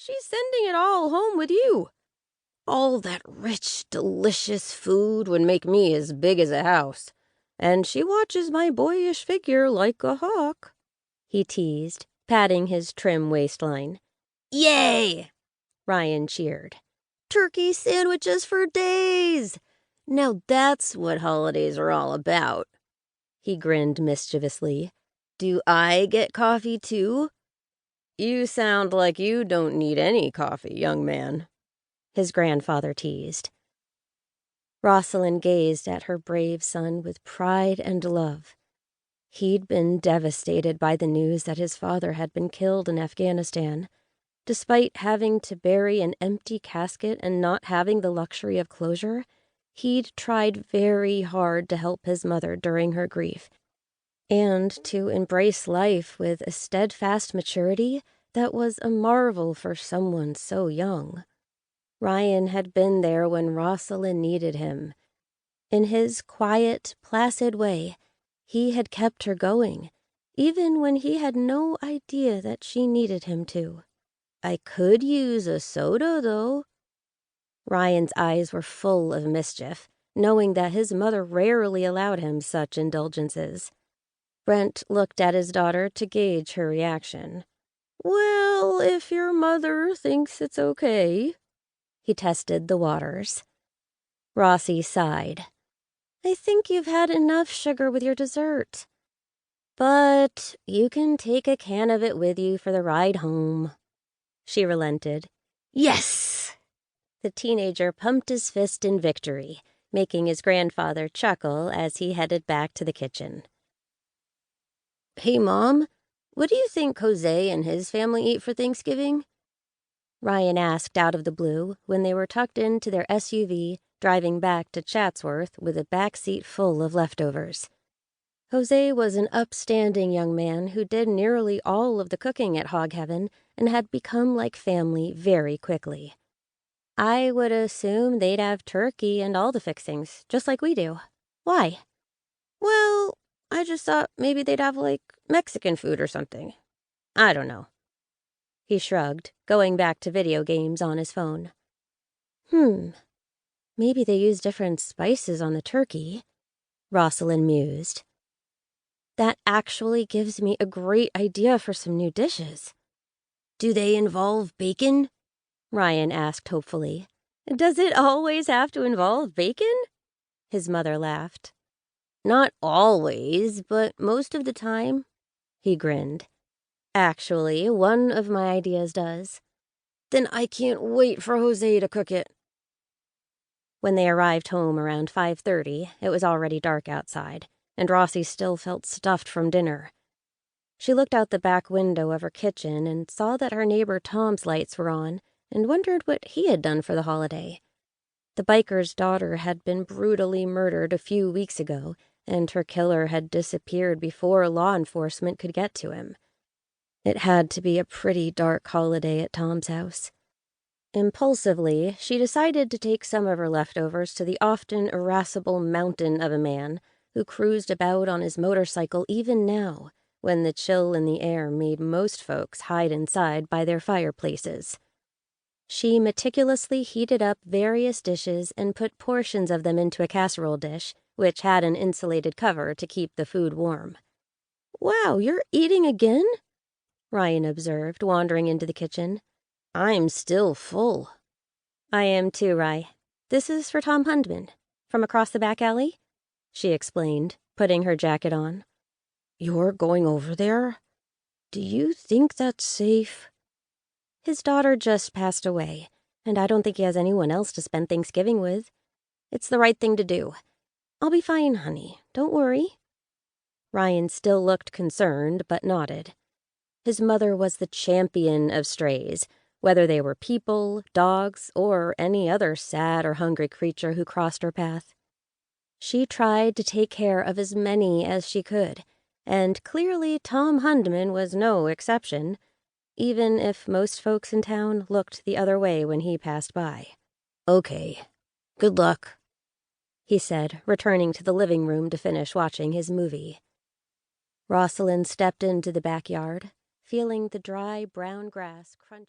She's sending it all home with you. All that rich, delicious food would make me as big as a house, and she watches my boyish figure like a hawk," he teased, patting his trim waistline. "Yay!" Ryan cheered. "Turkey sandwiches for days! Now that's what holidays are all about." He grinned mischievously. "Do I get coffee too?" "You sound like you don't need any coffee, young man," his grandfather teased. Rossalyn gazed at her brave son with pride and love. He'd been devastated by the news that his father had been killed in Afghanistan. Despite having to bury an empty casket and not having the luxury of closure, he'd tried very hard to help his mother during her grief, and to embrace life with a steadfast maturity that was a marvel for someone so young. Ryan had been there when Rossalyn needed him. In his quiet, placid way, he had kept her going, even when he had no idea that she needed him to. "I could use a soda, though." Ryan's eyes were full of mischief, knowing that his mother rarely allowed him such indulgences. Brent looked at his daughter to gauge her reaction. "Well, if your mother thinks it's okay." He tested the waters. Rossie sighed. "I think you've had enough sugar with your dessert. But you can take a can of it with you for the ride home." She relented. "Yes!" The teenager pumped his fist in victory, making his grandfather chuckle as he headed back to the kitchen. "Hey, Mom, what do you think Jose and his family eat for Thanksgiving?" Ryan asked out of the blue when they were tucked into their SUV, driving back to Chatsworth with a back seat full of leftovers. Jose was an upstanding young man who did nearly all of the cooking at Hog Heaven and had become like family very quickly. "I would assume they'd have turkey and all the fixings, just like we do. Why?" "Well, I just thought maybe they'd have, like, Mexican food or something. I don't know." He shrugged, going back to video games on his phone. Maybe they use different spices on the turkey," Rossalyn mused. "That actually gives me a great idea for some new dishes." "Do they involve bacon?" Ryan asked hopefully. "Does it always have to involve bacon?" His mother laughed. "Not always, but most of the time." He grinned. "Actually, one of my ideas does." "Then I can't wait for Jose to cook it." When they arrived home around 5:30, it was already dark outside, and Rossie still felt stuffed from dinner. She looked out the back window of her kitchen and saw that her neighbor Tom's lights were on, and wondered what he had done for the holiday. The biker's daughter had been brutally murdered a few weeks ago, and her killer had disappeared before law enforcement could get to him. It had to be a pretty dark holiday at Tom's house. Impulsively, she decided to take some of her leftovers to the often irascible mountain of a man who cruised about on his motorcycle even now, when the chill in the air made most folks hide inside by their fireplaces. She meticulously heated up various dishes and put portions of them into a casserole dish, which had an insulated cover to keep the food warm. "Wow, you're eating again?" Ryan observed, wandering into the kitchen. "I'm still full." "I am too, Rye. This is for Tom Hundman, from across the back alley," she explained, putting her jacket on. "You're going over there? Do you think that's safe?" "His daughter just passed away, and I don't think he has anyone else to spend Thanksgiving with. It's the right thing to do. I'll be fine, honey. Don't worry." Ryan still looked concerned, but nodded. His mother was the champion of strays, whether they were people, dogs, or any other sad or hungry creature who crossed her path. She tried to take care of as many as she could, and clearly Tom Hundman was no exception, even if most folks in town looked the other way when he passed by. "Okay, good luck," he said, returning to the living room to finish watching his movie. Rossalyn stepped into the backyard, feeling the dry brown grass crunching.